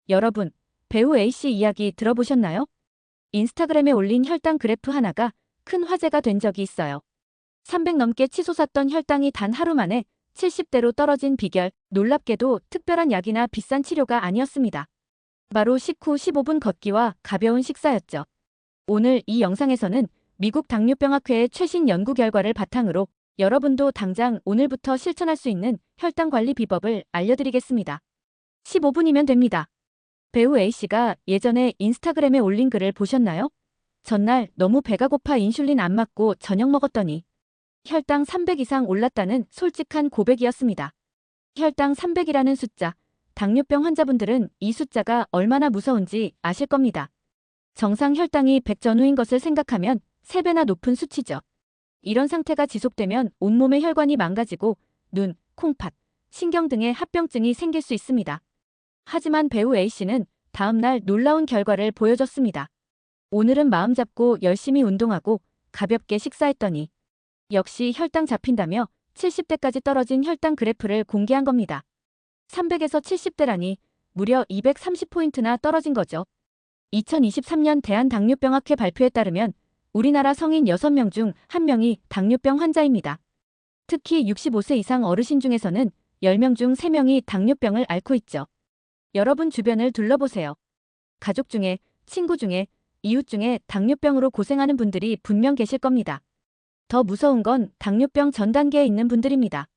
여러분, 배우 A씨 이야기 들어보셨나요? 인스타그램에 올린 혈당 그래프 하나가 큰 화제가 된 적이 있어요. 300 넘게 치솟았던 혈당이 단 하루 만에 70대로 떨어진 비결, 놀랍게도 특별한 약이나 비싼 치료가 아니었습니다. 바로 식후 15분 걷기와 가벼운 식사였죠. 오늘 이 영상에서는 미국 당뇨병학회의 최신 연구 결과를 바탕으로 여러분도 당장 오늘부터 실천할 수 있는 혈당 관리 비법을 알려드리겠습니다. 15분이면 됩니다. 배우 A씨가 예전에 인스타그램에 올린 글을 보셨나요? 전날 너무 배가 고파 인슐린 안 맞고 저녁 먹었더니 혈당 300 이상 올랐다는 솔직한 고백이었습니다. 혈당 300이라는 숫자, 당뇨병 환자분들은 이 숫자가 얼마나 무서운지 아실 겁니다. 정상 혈당이 100 전후인 것을 생각하면 3배나 높은 수치죠. 이런 상태가 지속되면 온몸의 혈관이 망가지고 눈, 콩팥, 신경 등의 합병증이 생길 수 있습니다. 하지만 배우 A씨는 다음날 놀라운 결과를 보여줬습니다. 오늘은 마음 잡고 열심히 운동하고 가볍게 식사했더니 역시 혈당 잡힌다며 70대까지 떨어진 혈당 그래프를 공개한 겁니다. 300에서 70대라니 무려 230포인트나 떨어진 거죠. 2023년 대한당뇨병학회 발표에 따르면 우리나라 성인 6명 중 1명이 당뇨병 환자입니다. 특히 65세 이상 어르신 중에서는 10명 중 3명이 당뇨병을 앓고 있죠. 여러분 주변을 둘러보세요. 가족 중에, 친구 중에, 이웃 중에 당뇨병으로 고생하는 분들이 분명 계실 겁니다. 더 무서운 건 당뇨병 전 단계에 있는 분들입니다.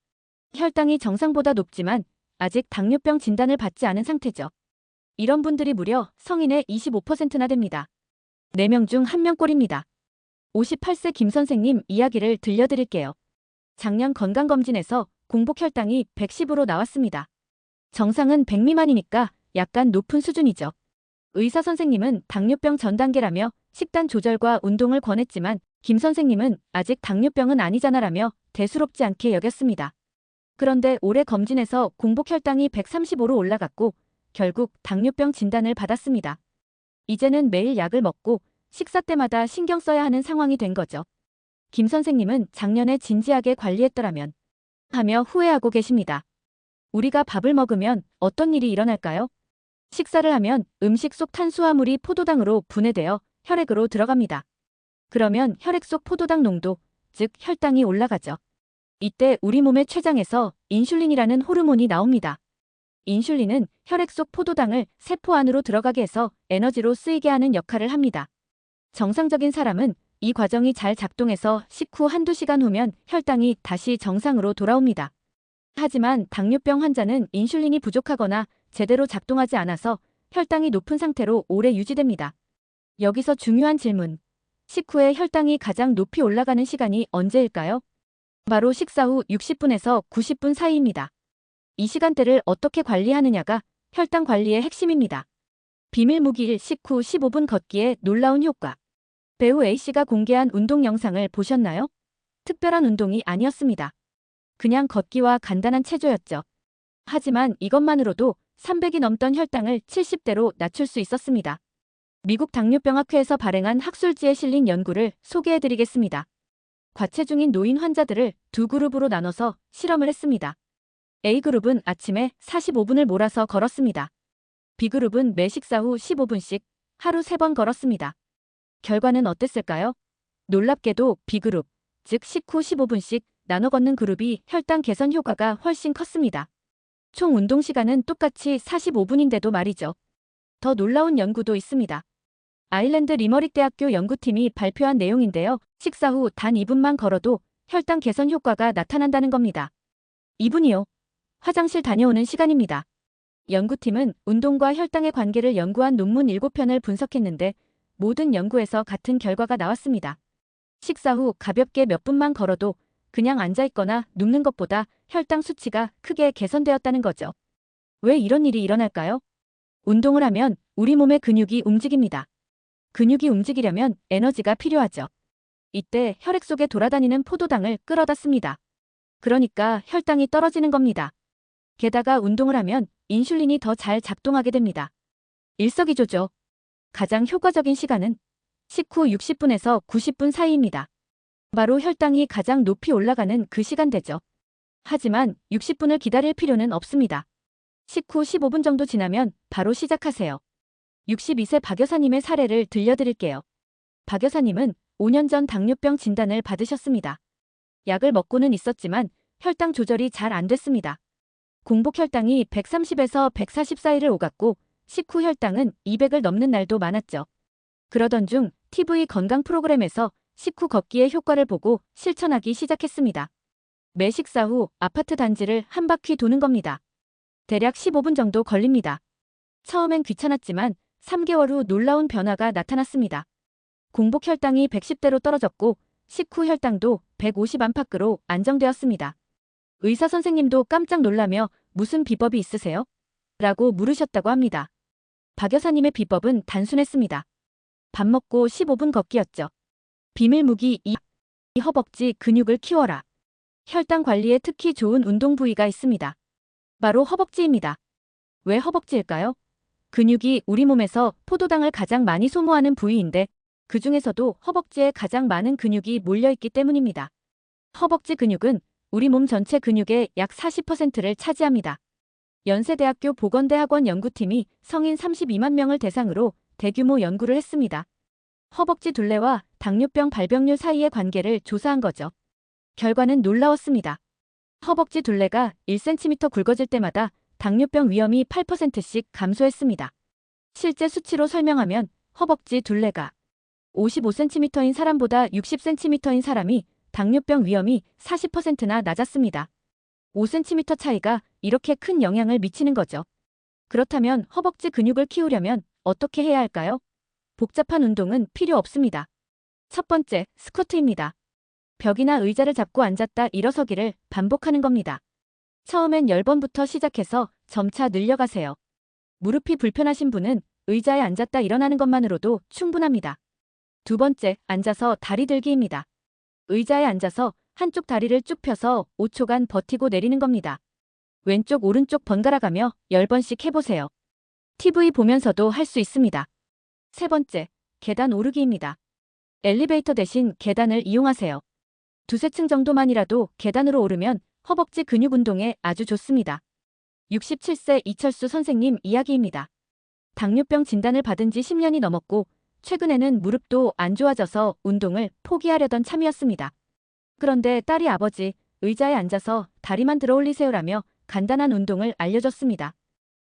혈당이 정상보다 높지만 아직 당뇨병 진단을 받지 않은 상태죠. 이런 분들이 무려 성인의 25%나 됩니다. 4명 중 1명 꼴입니다. 58세 김 선생님 이야기를 들려드릴게요. 작년 건강검진에서 공복 혈당이 110으로 나왔습니다. 정상은 100 미만이니까 약간 높은 수준이죠. 의사 선생님은 당뇨병 전 단계라며 식단 조절과 운동을 권했지만 김 선생님은 아직 당뇨병은 아니잖아라며 대수롭지 않게 여겼습니다. 그런데 올해 검진에서 공복 혈당이 135로 올라갔고 결국 당뇨병 진단을 받았습니다. 이제는 매일 약을 먹고 식사 때마다 신경 써야 하는 상황이 된 거죠. 김 선생님은 작년에 진지하게 관리했더라면 하며 후회하고 계십니다. 우리가 밥을 먹으면 어떤 일이 일어날까요? 식사를 하면 음식 속 탄수화물이 포도당으로 분해되어 혈액으로 들어갑니다. 그러면 혈액 속 포도당 농도, 즉 혈당이 올라가죠. 이때 우리 몸의 췌장에서 인슐린이라는 호르몬이 나옵니다. 인슐린은 혈액 속 포도당을 세포 안으로 들어가게 해서 에너지로 쓰이게 하는 역할을 합니다. 정상적인 사람은 이 과정이 잘 작동해서 식후 한두 시간 후면 혈당이 다시 정상으로 돌아옵니다. 하지만 당뇨병 환자는 인슐린이 부족하거나 제대로 작동하지 않아서 혈당이 높은 상태로 오래 유지됩니다. 여기서 중요한 질문. 식후에 혈당이 가장 높이 올라가는 시간이 언제일까요? 바로 식사 후 60분에서 90분 사이입니다. 이 시간대를 어떻게 관리하느냐가 혈당 관리의 핵심입니다. 비밀 무기 1 식후 15분 걷기의 놀라운 효과. 배우 A씨가 공개한 운동 영상을 보셨나요? 특별한 운동이 아니었습니다. 그냥 걷기와 간단한 체조였죠. 하지만 이것만으로도 300이 넘던 혈당을 70대로 낮출 수 있었습니다. 미국 당뇨병학회에서 발행한 학술지에 실린 연구를 소개해드리겠습니다. 과체중인 노인 환자들을 두 그룹으로 나눠서 실험을 했습니다. A그룹은 아침에 45분을 몰아서 걸었습니다. B그룹은 매 식사 후 15분씩 하루 3번 걸었습니다. 결과는 어땠을까요? 놀랍게도 B그룹, 즉 식후 15분씩 나눠 걷는 그룹이 혈당 개선 효과가 훨씬 컸습니다. 총 운동 시간은 똑같이 45분인데도 말이죠. 더 놀라운 연구도 있습니다. 아일랜드 리머릭 대학교 연구팀이 발표한 내용인데요. 식사 후 단 2분만 걸어도 혈당 개선 효과가 나타난다는 겁니다. 2분이요. 화장실 다녀오는 시간입니다. 연구팀은 운동과 혈당의 관계를 연구한 논문 7편을 분석했는데 모든 연구에서 같은 결과가 나왔습니다. 식사 후 가볍게 몇 분만 걸어도 그냥 앉아있거나 눕는 것보다 혈당 수치가 크게 개선되었다는 거죠. 왜 이런 일이 일어날까요? 운동을 하면 우리 몸의 근육이 움직입니다. 근육이 움직이려면 에너지가 필요하죠. 이때 혈액 속에 돌아다니는 포도당을 끌어다 씁니다. 그러니까 혈당이 떨어지는 겁니다. 게다가 운동을 하면 인슐린이 더 잘 작동하게 됩니다. 일석이조죠. 가장 효과적인 시간은 식후 60분에서 90분 사이입니다. 바로 혈당이 가장 높이 올라가는 그 시간대죠. 하지만 60분을 기다릴 필요는 없습니다. 식후 15분 정도 지나면 바로 시작하세요. 62세 박 여사님의 사례를 들려드릴게요. 박 여사님은 5년 전 당뇨병 진단을 받으셨습니다. 약을 먹고는 있었지만 혈당 조절이 잘 안 됐습니다. 공복 혈당이 130에서 140 사이를 오갔고 식후 혈당은 200을 넘는 날도 많았죠. 그러던 중 TV 건강 프로그램에서 식후 걷기의 효과를 보고 실천하기 시작했습니다. 매 식사 후 아파트 단지를 한 바퀴 도는 겁니다. 대략 15분 정도 걸립니다. 처음엔 귀찮았지만 3개월 후 놀라운 변화가 나타났습니다. 공복 혈당이 110대로 떨어졌고 식후 혈당도 150 안팎으로 안정되었습니다. 의사 선생님도 깜짝 놀라며 무슨 비법이 있으세요? 라고 물으셨다고 합니다. 박 여사님의 비법은 단순했습니다. 밥 먹고 15분 걷기였죠. 비밀 무기 2. 허벅지 근육을 키워라. 혈당 관리에 특히 좋은 운동 부위가 있습니다. 바로 허벅지입니다. 왜 허벅지일까요? 근육이 우리 몸에서 포도당을 가장 많이 소모하는 부위인데 그 중에서도 허벅지에 가장 많은 근육이 몰려있기 때문입니다. 허벅지 근육은 우리 몸 전체 근육의 약 40%를 차지합니다. 연세대학교 보건대학원 연구팀이 성인 32만 명을 대상으로 대규모 연구를 했습니다. 허벅지 둘레와 당뇨병 발병률 사이의 관계를 조사한 거죠. 결과는 놀라웠습니다. 허벅지 둘레가 1cm 굵어질 때마다 당뇨병 위험이 8%씩 감소했습니다. 실제 수치로 설명하면 허벅지 둘레가 55cm인 사람보다 60cm인 사람이 당뇨병 위험이 40%나 낮았습니다. 5cm 차이가 이렇게 큰 영향을 미치는 거죠. 그렇다면 허벅지 근육을 키우려면 어떻게 해야 할까요? 복잡한 운동은 필요 없습니다. 첫 번째, 스쿼트입니다. 벽이나 의자를 잡고 앉았다 일어서기를 반복하는 겁니다. 처음엔 10번부터 시작해서 점차 늘려가세요. 무릎이 불편하신 분은 의자에 앉았다 일어나는 것만으로도 충분합니다. 두 번째, 앉아서 다리 들기입니다. 의자에 앉아서 한쪽 다리를 쭉 펴서 5초간 버티고 내리는 겁니다. 왼쪽 오른쪽 번갈아가며 10번씩 해보세요. TV 보면서도 할 수 있습니다. 세 번째, 계단 오르기입니다. 엘리베이터 대신 계단을 이용하세요. 두세 층 정도만이라도 계단으로 오르면 허벅지 근육 운동에 아주 좋습니다. 67세 이철수 선생님 이야기입니다. 당뇨병 진단을 받은 지 10년이 넘었고 최근에는 무릎도 안 좋아져서 운동을 포기하려던 참이었습니다. 그런데 딸이 아버지, 의자에 앉아서 다리만 들어 올리세요라며 간단한 운동을 알려줬습니다.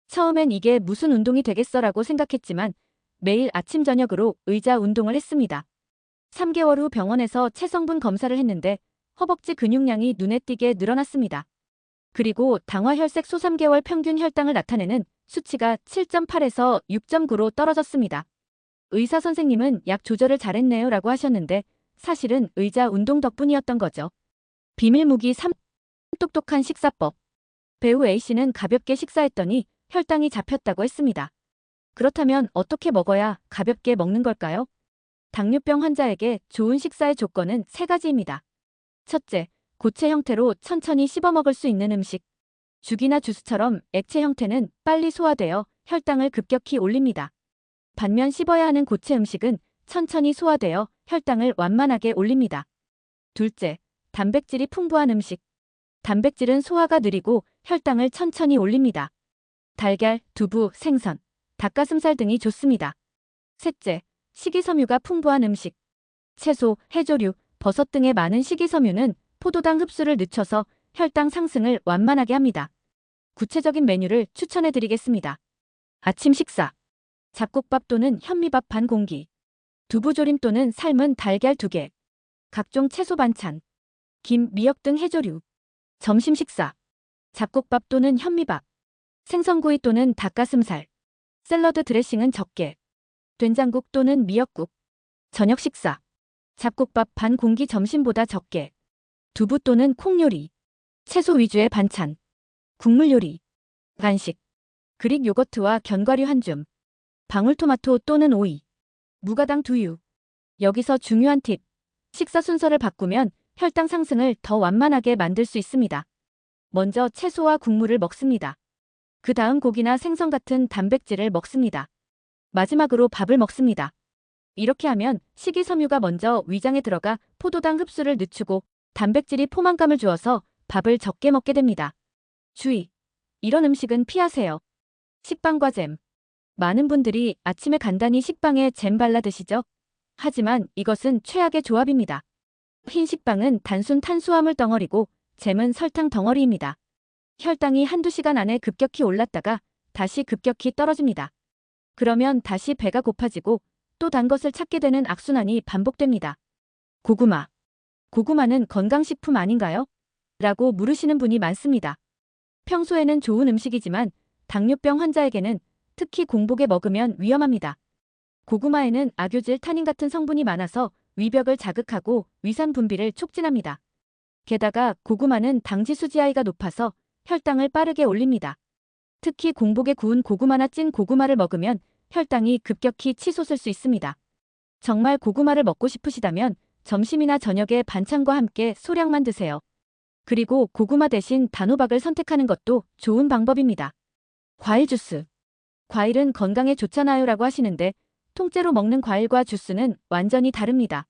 처음엔 이게 무슨 운동이 되겠어라고 생각했지만 매일 아침 저녁으로 의자 운동을 했습니다. 3개월 후 병원에서 체성분 검사를 했는데 허벅지 근육량이 눈에 띄게 늘어났습니다. 그리고 당화혈색 소 3개월 평균 혈당을 나타내는 수치가 7.8에서 6.9로 떨어졌습니다. 의사 선생님은 약 조절을 잘했네요 라고 하셨는데 사실은 의자 운동 덕분이었던 거죠. 비밀 무기 3. 똑똑한 식사법. 배우 A씨는 가볍게 식사했더니 혈당이 잡혔다고 했습니다. 그렇다면 어떻게 먹어야 가볍게 먹는 걸까요? 당뇨병 환자에게 좋은 식사의 조건은 3가지입니다. 첫째, 고체 형태로 천천히 씹어 먹을 수 있는 음식. 죽이나 주스처럼 액체 형태는 빨리 소화되어 혈당을 급격히 올립니다. 반면 씹어야 하는 고체 음식은 천천히 소화되어 혈당을 완만하게 올립니다. 둘째, 단백질이 풍부한 음식. 단백질은 소화가 느리고 혈당을 천천히 올립니다. 달걀, 두부, 생선, 닭가슴살 등이 좋습니다. 셋째, 식이섬유가 풍부한 음식. 채소, 해조류, 버섯 등의 많은 식이섬유는 포도당 흡수를 늦춰서 혈당 상승을 완만하게 합니다. 구체적인 메뉴를 추천해드리겠습니다. 아침 식사. 잡곡밥 또는 현미밥 반 공기. 두부조림 또는 삶은 달걀 2개. 각종 채소 반찬. 김, 미역 등 해조류. 점심 식사. 잡곡밥 또는 현미밥. 생선구이 또는 닭가슴살. 샐러드 드레싱은 적게. 된장국 또는 미역국. 저녁 식사. 잡곡밥 반 공기 점심보다 적게. 두부 또는 콩 요리. 채소 위주의 반찬. 국물 요리. 간식. 그릭 요거트와 견과류 한 줌. 방울토마토 또는 오이. 무가당 두유. 여기서 중요한 팁. 식사 순서를 바꾸면 혈당 상승을 더 완만하게 만들 수 있습니다. 먼저 채소와 국물을 먹습니다. 그 다음 고기나 생선 같은 단백질을 먹습니다. 마지막으로 밥을 먹습니다. 이렇게 하면 식이섬유가 먼저 위장에 들어가 포도당 흡수를 늦추고 단백질이 포만감을 주어서 밥을 적게 먹게 됩니다. 주의! 이런 음식은 피하세요. 식빵과 잼. 많은 분들이 아침에 간단히 식빵에 잼 발라 드시죠? 하지만 이것은 최악의 조합입니다. 흰 식빵은 단순 탄수화물 덩어리고 잼은 설탕 덩어리입니다. 혈당이 한두 시간 안에 급격히 올랐다가 다시 급격히 떨어집니다. 그러면 다시 배가 고파지고 또 단 것을 찾게 되는 악순환이 반복됩니다. 고구마. 고구마는 건강식품 아닌가요? 라고 물으시는 분이 많습니다. 평소에는 좋은 음식이지만 당뇨병 환자에게는 특히 공복에 먹으면 위험합니다. 고구마에는 악유질 타닌 같은 성분이 많아서 위벽을 자극하고 위산 분비를 촉진합니다. 게다가 고구마는 당지 수지아이가 높아서 혈당을 빠르게 올립니다. 특히 공복에 구운 고구마나 찐 고구마를 먹으면 혈당이 급격히 치솟을 수 있습니다. 정말 고구마를 먹고 싶으시다면 점심이나 저녁에 반찬과 함께 소량만 드세요. 그리고 고구마 대신 단호박을 선택하는 것도 좋은 방법입니다. 과일 주스. 과일은 건강에 좋잖아요 라고 하시는데 통째로 먹는 과일과 주스는 완전히 다릅니다.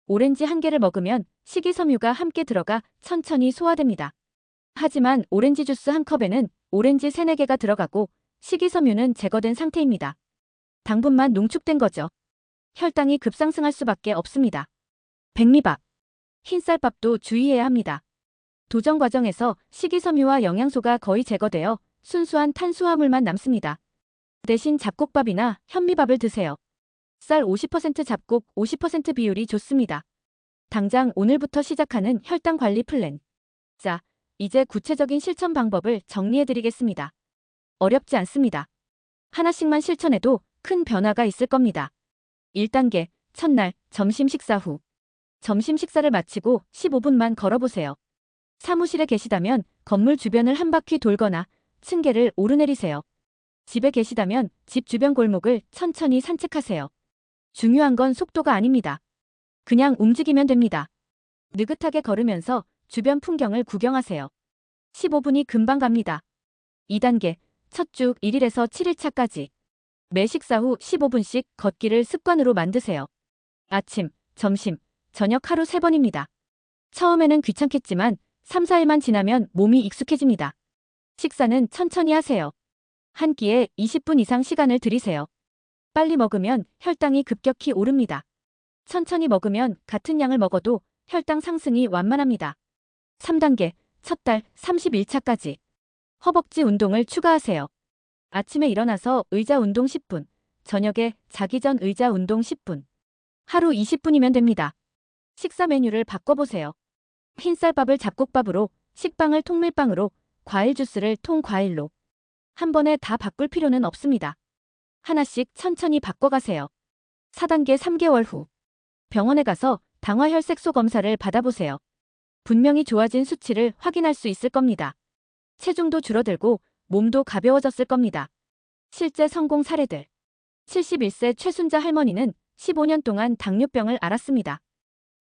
오렌지 한 개를 먹으면 식이섬유가 함께 들어가 천천히 소화됩니다. 하지만 오렌지 주스 한 컵에는 오렌지 3, 4개가 들어가고 식이섬유는 제거된 상태입니다. 당분만 농축된 거죠. 혈당이 급상승할 수밖에 없습니다. 백미밥. 흰쌀밥도 주의해야 합니다. 도정 과정에서 식이섬유와 영양소가 거의 제거되어 순수한 탄수화물만 남습니다. 대신 잡곡밥이나 현미밥을 드세요. 쌀 50% 잡곡 50% 비율이 좋습니다. 당장 오늘부터 시작하는 혈당 관리 플랜. 자, 이제 구체적인 실천 방법을 정리해드리겠습니다. 어렵지 않습니다. 하나씩만 실천해도 큰 변화가 있을 겁니다. 1단계, 첫날, 점심 식사 후. 점심 식사를 마치고 15분만 걸어보세요. 사무실에 계시다면 건물 주변을 한 바퀴 돌거나 층계를 오르내리세요. 집에 계시다면 집 주변 골목을 천천히 산책하세요. 중요한 건 속도가 아닙니다. 그냥 움직이면 됩니다. 느긋하게 걸으면서 주변 풍경을 구경하세요. 15분이 금방 갑니다. 2단계, 첫 주 1일에서 7일차까지. 매 식사 후 15분씩 걷기를 습관으로 만드세요. 아침, 점심, 저녁 하루 3번입니다. 처음에는 귀찮겠지만 3, 4일만 지나면 몸이 익숙해집니다. 식사는 천천히 하세요. 한 끼에 20분 이상 시간을 들이세요. 빨리 먹으면 혈당이 급격히 오릅니다. 천천히 먹으면 같은 양을 먹어도 혈당 상승이 완만합니다. 3단계, 첫 달 31차까지. 허벅지 운동을 추가하세요. 아침에 일어나서 의자 운동 10분, 저녁에 자기 전 의자 운동 10분. 하루 20분이면 됩니다. 식사 메뉴를 바꿔보세요. 흰쌀밥을 잡곡밥으로, 식빵을 통밀빵으로, 과일 주스를 통과일로. 한 번에 다 바꿀 필요는 없습니다. 하나씩 천천히 바꿔가세요. 4단계 3개월 후. 병원에 가서 당화혈색소 검사를 받아보세요. 분명히 좋아진 수치를 확인할 수 있을 겁니다. 체중도 줄어들고 몸도 가벼워졌을 겁니다. 실제 성공 사례들. 71세 최순자 할머니는 15년 동안 당뇨병을 앓았습니다.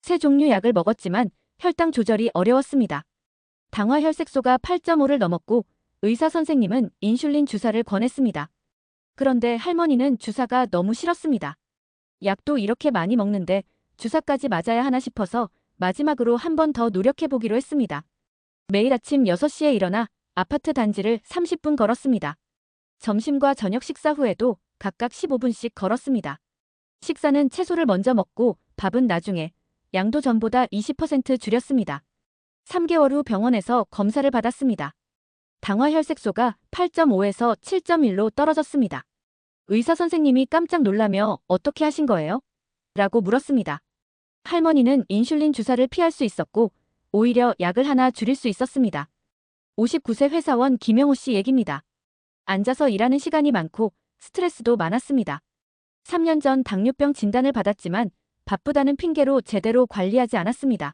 세 종류 약을 먹었지만 혈당 조절이 어려웠습니다. 당화혈색소가 8.5를 넘었고 의사 선생님은 인슐린 주사를 권했습니다. 그런데 할머니는 주사가 너무 싫었습니다. 약도 이렇게 많이 먹는데 주사까지 맞아야 하나 싶어서 마지막으로 한 번 더 노력해보기로 했습니다. 매일 아침 6시에 일어나 아파트 단지를 30분 걸었습니다. 점심과 저녁 식사 후에도 각각 15분씩 걸었습니다. 식사는 채소를 먼저 먹고 밥은 나중에, 양도 전보다 20% 줄였습니다. 3개월 후 병원에서 검사를 받았습니다. 당화혈색소가 8.5에서 7.1로 떨어졌습니다. 의사 선생님이 깜짝 놀라며 어떻게 하신 거예요? 라고 물었습니다. 할머니는 인슐린 주사를 피할 수 있었고 오히려 약을 하나 줄일 수 있었습니다. 59세 회사원 김영호 씨 얘기입니다. 앉아서 일하는 시간이 많고 스트레스도 많았습니다. 3년 전 당뇨병 진단을 받았지만 바쁘다는 핑계로 제대로 관리하지 않았습니다.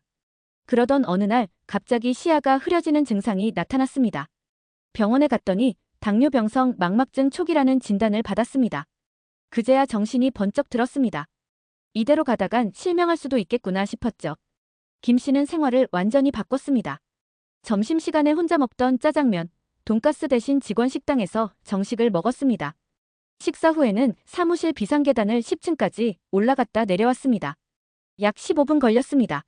그러던 어느 날 갑자기 시야가 흐려지는 증상이 나타났습니다. 병원에 갔더니 당뇨병성 망막증 초기라는 진단을 받았습니다. 그제야 정신이 번쩍 들었습니다. 이대로 가다간 실명할 수도 있겠구나 싶었죠. 김 씨는 생활을 완전히 바꿨습니다. 점심시간에 혼자 먹던 짜장면, 돈가스 대신 직원 식당에서 정식을 먹었습니다. 식사 후에는 사무실 비상계단을 10층까지 올라갔다 내려왔습니다. 약 15분 걸렸습니다.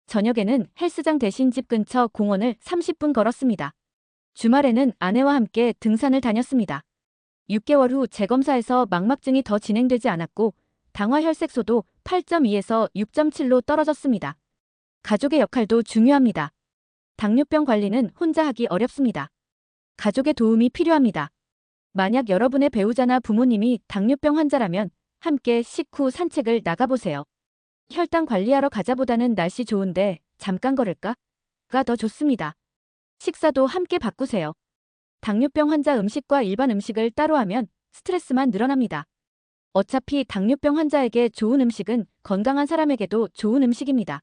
저녁에는 헬스장 대신 집 근처 공원을 30분 걸었습니다. 주말에는 아내와 함께 등산을 다녔습니다. 6개월 후 재검사에서 망막증이 더 진행되지 않았고 당화 혈색소도 8.2에서 6.7로 떨어졌습니다. 가족의 역할도 중요합니다. 당뇨병 관리는 혼자 하기 어렵습니다. 가족의 도움이 필요합니다. 만약 여러분의 배우자나 부모님이 당뇨병 환자라면 함께 식후 산책을 나가보세요. 혈당 관리하러 가자보다는 날씨 좋은데 잠깐 걸을까?가 더 좋습니다. 식사도 함께 바꾸세요. 당뇨병 환자 음식과 일반 음식을 따로 하면 스트레스만 늘어납니다. 어차피 당뇨병 환자에게 좋은 음식은 건강한 사람에게도 좋은 음식입니다.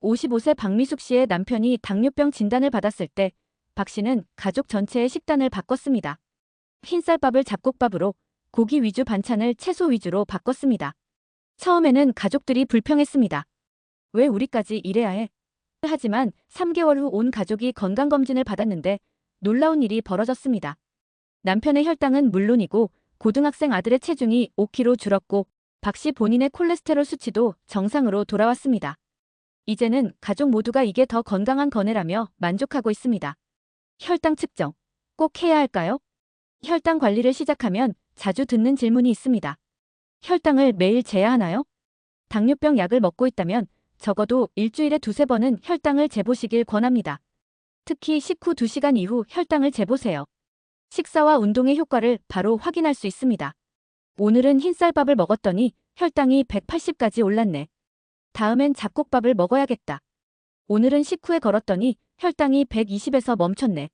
55세 박미숙 씨의 남편이 당뇨병 진단을 받았을 때 박 씨는 가족 전체의 식단을 바꿨습니다. 흰쌀밥을 잡곡밥으로, 고기 위주 반찬을 채소 위주로 바꿨습니다. 처음에는 가족들이 불평했습니다. 왜 우리까지 이래야 해? 하지만 3개월 후 온 가족이 건강검진을 받았는데 놀라운 일이 벌어졌습니다. 남편의 혈당은 물론이고 고등학생 아들의 체중이 5kg 줄었고 박 씨 본인의 콜레스테롤 수치도 정상으로 돌아왔습니다. 이제는 가족 모두가 이게 더 건강한 거네라며 만족하고 있습니다. 혈당 측정, 꼭 해야 할까요? 혈당 관리를 시작하면 자주 듣는 질문이 있습니다. 혈당을 매일 재야 하나요? 당뇨병 약을 먹고 있다면 적어도 일주일에 2~3번은 혈당을 재보시길 권합니다. 특히 식후 2시간 이후 혈당을 재보세요. 식사와 운동의 효과를 바로 확인할 수 있습니다. 오늘은 흰쌀밥을 먹었더니 혈당이 180까지 올랐네. 다음엔 잡곡밥을 먹어야겠다. 오늘은 식후에 걸었더니 혈당이 120에서 멈췄네.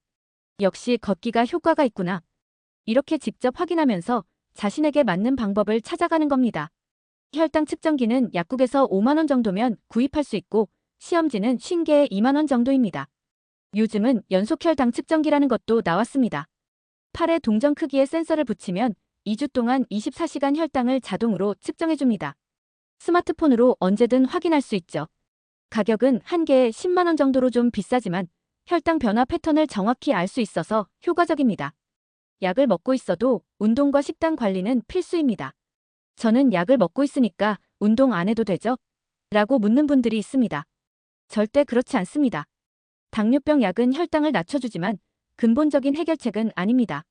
역시 걷기가 효과가 있구나. 이렇게 직접 확인하면서 자신에게 맞는 방법을 찾아가는 겁니다. 혈당 측정기는 약국에서 5만 원 정도면 구입할 수 있고 시험지는 50개에 2만 원 정도입니다. 요즘은 연속 혈당 측정기라는 것도 나왔습니다. 팔에 동전 크기의 센서를 붙이면 2주 동안 24시간 혈당을 자동으로 측정해줍니다. 스마트폰으로 언제든 확인할 수 있죠. 가격은 한 개에 10만 원 정도로 좀 비싸지만 혈당 변화 패턴을 정확히 알 수 있어서 효과적입니다. 약을 먹고 있어도 운동과 식단 관리는 필수입니다. 저는 약을 먹고 있으니까 운동 안 해도 되죠? 라고 묻는 분들이 있습니다. 절대 그렇지 않습니다. 당뇨병 약은 혈당을 낮춰주지만 근본적인 해결책은 아닙니다.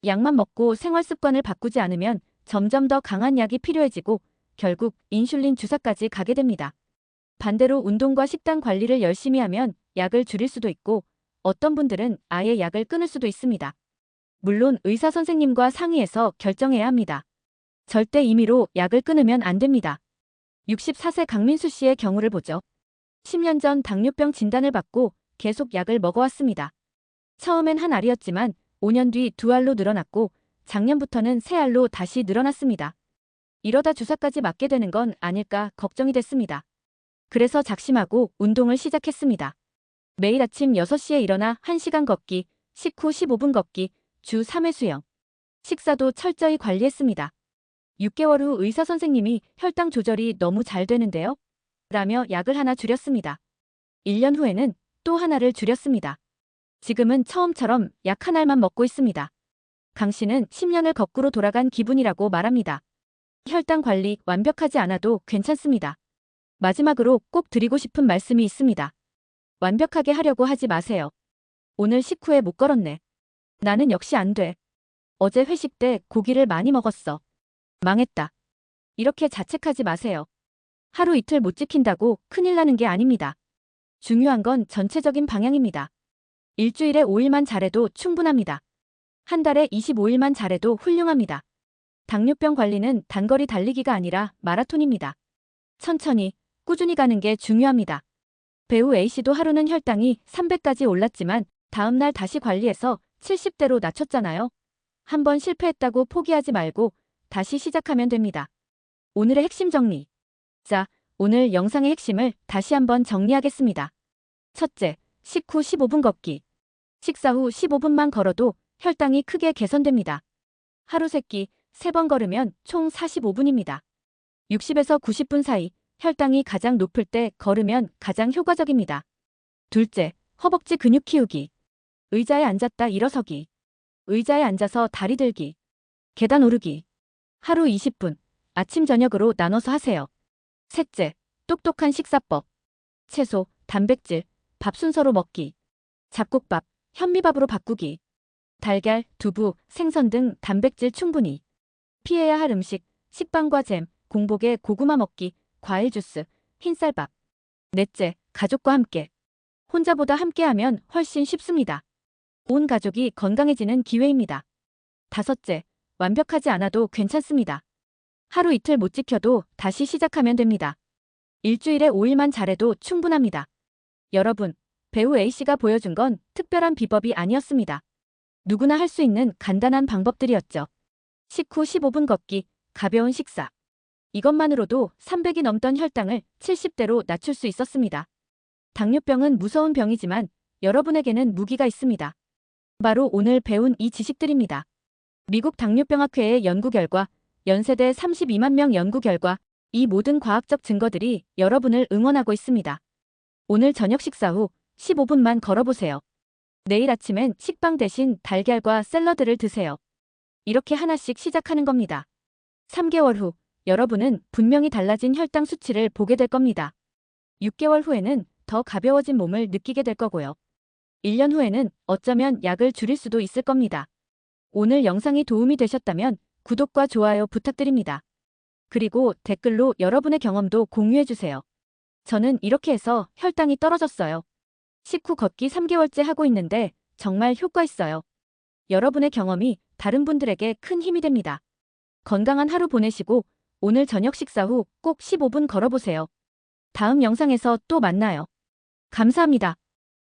약만 먹고 생활 습관을 바꾸지 않으면 점점 더 강한 약이 필요해지고 결국 인슐린 주사까지 가게 됩니다. 반대로 운동과 식단 관리를 열심히 하면 약을 줄일 수도 있고 어떤 분들은 아예 약을 끊을 수도 있습니다. 물론 의사 선생님과 상의해서 결정해야 합니다. 절대 임의로 약을 끊으면 안 됩니다. 64세 강민수 씨의 경우를 보죠. 10년 전 당뇨병 진단을 받고 계속 약을 먹어왔습니다. 처음엔 한 알이었지만 5년 뒤 2알로 늘어났고 작년부터는 3알로 다시 늘어났습니다. 이러다 주사까지 맞게 되는 건 아닐까 걱정이 됐습니다. 그래서 작심하고 운동을 시작했습니다. 매일 아침 6시에 일어나 1시간 걷기, 식후 15분 걷기, 주 3회 수영. 식사도 철저히 관리했습니다. 6개월 후 의사 선생님이 혈당 조절이 너무 잘 되는데요? 라며 약을 하나 줄였습니다. 1년 후에는 또 하나를 줄였습니다. 지금은 처음처럼 약 한 알만 먹고 있습니다. 강 씨는 10년을 거꾸로 돌아간 기분이라고 말합니다. 혈당 관리 완벽하지 않아도 괜찮습니다. 마지막으로 꼭 드리고 싶은 말씀이 있습니다. 완벽하게 하려고 하지 마세요. 오늘 식후에 못 걸었네. 나는 역시 안 돼. 어제 회식 때 고기를 많이 먹었어. 망했다. 이렇게 자책하지 마세요. 하루 이틀 못 지킨다고 큰일 나는 게 아닙니다. 중요한 건 전체적인 방향입니다. 일주일에 5일만 잘해도 충분합니다. 한 달에 25일만 잘해도 훌륭합니다. 당뇨병 관리는 단거리 달리기가 아니라 마라톤입니다. 천천히, 꾸준히 가는 게 중요합니다. 배우 A씨도 하루는 혈당이 300까지 올랐지만 다음날 다시 관리해서 70대로 낮췄잖아요. 한번 실패했다고 포기하지 말고 다시 시작하면 됩니다. 오늘의 핵심 정리. 자, 오늘 영상의 핵심을 다시 한번 정리하겠습니다. 첫째, 식후 15분 걷기. 식사 후 15분만 걸어도 혈당이 크게 개선됩니다. 하루 세끼 3번 걸으면 총 45분입니다. 60에서 90분 사이 혈당이 가장 높을 때 걸으면 가장 효과적입니다. 둘째, 허벅지 근육 키우기. 의자에 앉았다 일어서기. 의자에 앉아서 다리 들기. 계단 오르기. 하루 20분, 아침 저녁으로 나눠서 하세요. 셋째, 똑똑한 식사법. 채소, 단백질, 밥 순서로 먹기. 잡곡밥, 현미밥으로 바꾸기. 달걀, 두부, 생선 등 단백질 충분히. 피해야 할 음식, 식빵과 잼, 공복에 고구마 먹기, 과일 주스, 흰쌀밥. 넷째, 가족과 함께. 혼자보다 함께하면 훨씬 쉽습니다. 온 가족이 건강해지는 기회입니다. 다섯째, 완벽하지 않아도 괜찮습니다. 하루 이틀 못 지켜도 다시 시작하면 됩니다. 일주일에 5일만 잘해도 충분합니다. 여러분, 배우 A씨가 보여준 건 특별한 비법이 아니었습니다. 누구나 할 수 있는 간단한 방법들이었죠. 식후 15분 걷기, 가벼운 식사. 이것만으로도 300이 넘던 혈당을 70대로 낮출 수 있었습니다. 당뇨병은 무서운 병이지만 여러분에게는 무기가 있습니다. 바로 오늘 배운 이 지식들입니다. 미국 당뇨병학회의 연구 결과, 연세대 32만 명 연구 결과, 이 모든 과학적 증거들이 여러분을 응원하고 있습니다. 오늘 저녁 식사 후 15분만 걸어보세요. 내일 아침엔 식빵 대신 달걀과 샐러드를 드세요. 이렇게 하나씩 시작하는 겁니다. 3개월 후, 여러분은 분명히 달라진 혈당 수치를 보게 될 겁니다. 6개월 후에는 더 가벼워진 몸을 느끼게 될 거고요. 1년 후에는 어쩌면 약을 줄일 수도 있을 겁니다. 오늘 영상이 도움이 되셨다면 구독과 좋아요 부탁드립니다. 그리고 댓글로 여러분의 경험도 공유해주세요. 저는 이렇게 해서 혈당이 떨어졌어요. 식후 걷기 3개월째 하고 있는데 정말 효과 있어요. 여러분의 경험이 다른 분들에게 큰 힘이 됩니다. 건강한 하루 보내시고 오늘 저녁 식사 후 꼭 15분 걸어보세요. 다음 영상에서 또 만나요. 감사합니다.